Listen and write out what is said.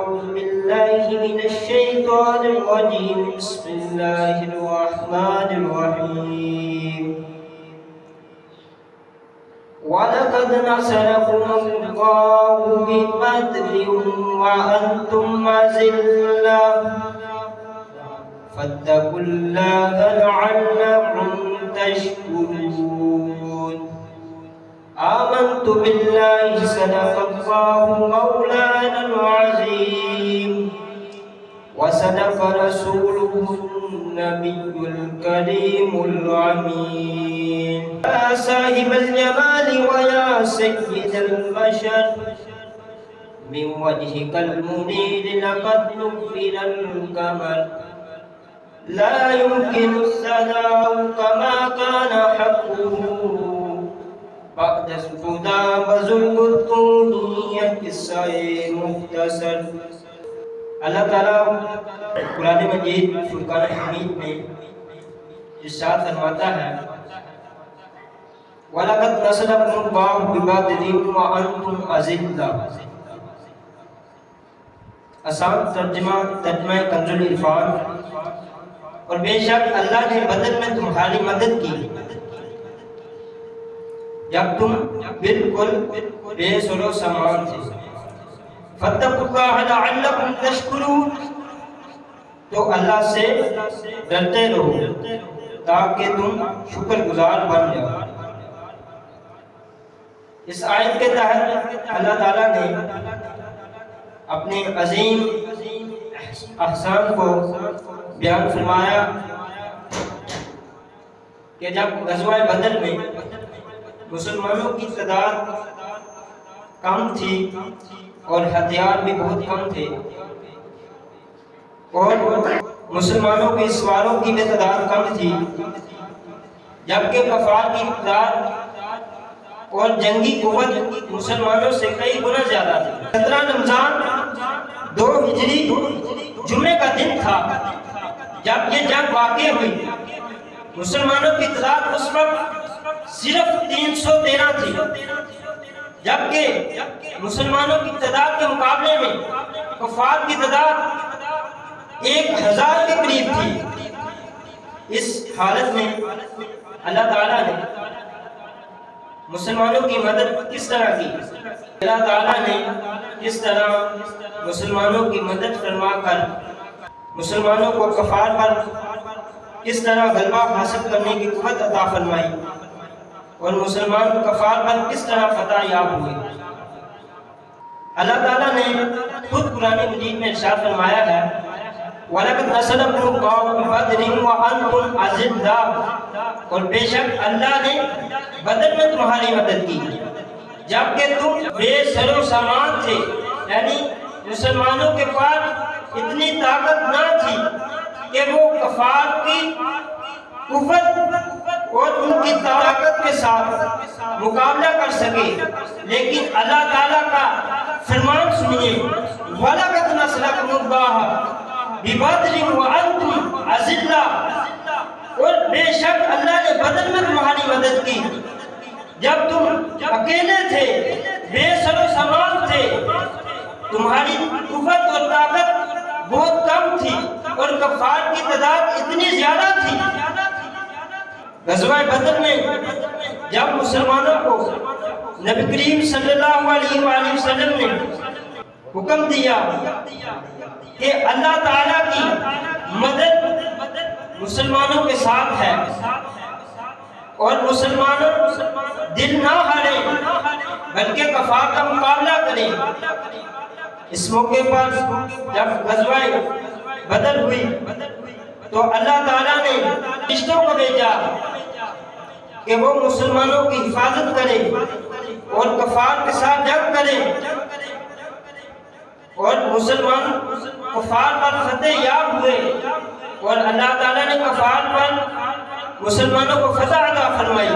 أعوذ بالله من الشيطان الرجيم. بسم الله الرحمن الرحيم. ولقد نصركم الله ببدر وأنتم أذلة فاتقوا الله لعلكم تشكرون. آمنت بالله صدق الله مولانا العظيم وصدق رسوله النبي الكريم الأمين. يا صاحب الجمال ويا سيد البشر من وجهك المنير لقد نفر القمر لا يمكن الثناء كما كان حقه بعد الهدى بذل الطولية قصة مختصر. اللہ تعالیٰ قرآن مجید فرقان حمید میں ارشاد فرماتا ہے وَلَقَدْ نَصَرَكُمُ اللَّهُ بِبَدْرٍ وَأَنْتُمْ أَذِلَّةٌ. آسان ترجمہ کنز العرفان. اور بے شک اللہ نے بدر میں تمہاری مدد کی جب تم بالکل بے سر و سامان تھے. فَاتَّقُوا اللَّهَ لَعَلَّكُمْ تَشْكُرُونَ. تو اللہ سے ڈرتے رہو تاکہ تم شکر گزار بن جاؤ. اس آیت کے تحت اللہ تعالیٰ نے اپنے عظیم احسان کو بیان فرمایا کہ جب غزوہ بدر میں مسلمانوں کی تعداد کم تھی اور ہتھیار بھی بہت کم تھے اور مسلمانوں کے سواروں کی بھی تعداد کم تھی جبکہ کفار کی تعداد اور جنگی قوت مسلمانوں سے کئی گنا زیادہ تھی. 17 رمضان 2 ہجری جمعے کا دن تھا جب یہ جنگ واقع ہوئی. مسلمانوں کی تعداد اس وقت صرف 313 تھی جبکہ مسلمانوں کی تعداد کے مقابلے میں کفار کی تعداد 1000 کے قریب تھی. اس حالت میں اللہ تعالیٰ نے مسلمانوں کی مدد کس طرح کی؟ اللہ تعالیٰ نے اس طرح مسلمانوں کی مدد فرما کر مسلمانوں کو کفار پر کس طرح غلبہ حاصل کرنے کی قوت عطا فرمائی اور مسلمان کفار پر کس طرح فتح یاب ہوئے. اللہ تعالیٰ نے خود قرآن مجید میں ارشاد فرمایا ہے وَلَقَدْ نَصَرَكُمُ اللَّهُ بِبَدْرٍ وَأَنْتُمْ أَذِلَّةٌ. اور بے شک اللہ نے بدر میں تمہاری مدد کی جبکہ تم بے سر و سامان تھے. یعنی مسلمانوں کے پاس اتنی طاقت نہ تھی کہ وہ کفار کی قوت اور ان کی طاقت کے ساتھ مقابلہ کر سکے. لیکن اللہ تعالیٰ کا فرمان سنیے وَلَقَدْ نَصَرَكُمُ اللَّهُ بِبَدْرٍ وَأَنْتُمْ أَذِلَّةٌ. اور بے شک اللہ نے بدر میں تمہاری مدد کی جب تم اکیلے تھے بے سر و سامان تھے تمہاری قوت اور طاقت بہت کم تھی اور کفار کی تعداد اتنی زیادہ تھی. غزوہ بدر میں جب مسلمانوں کو نبی کریم صلی اللہ علیہ وآلہ وسلم نے حکم دیا کہ اللہ تعالیٰ کی مدد مسلمانوں کے ساتھ ہے اور مسلمانوں دل نہ ہارے بلکہ کفار کا مقابلہ کریں. اس موقع پر جب غزوہ بدر ہوئی تو اللہ تعالیٰ نے فرشتوں کو بھیجا کہ وہ مسلمانوں کی حفاظت کرے اور کفار کے ساتھ جنگ کرے اور مسلمان کفار پر فتح یاب ہوئے اور اللہ تعالیٰ نے کفار پر مسلمانوں کو فتح عطا فرمائی.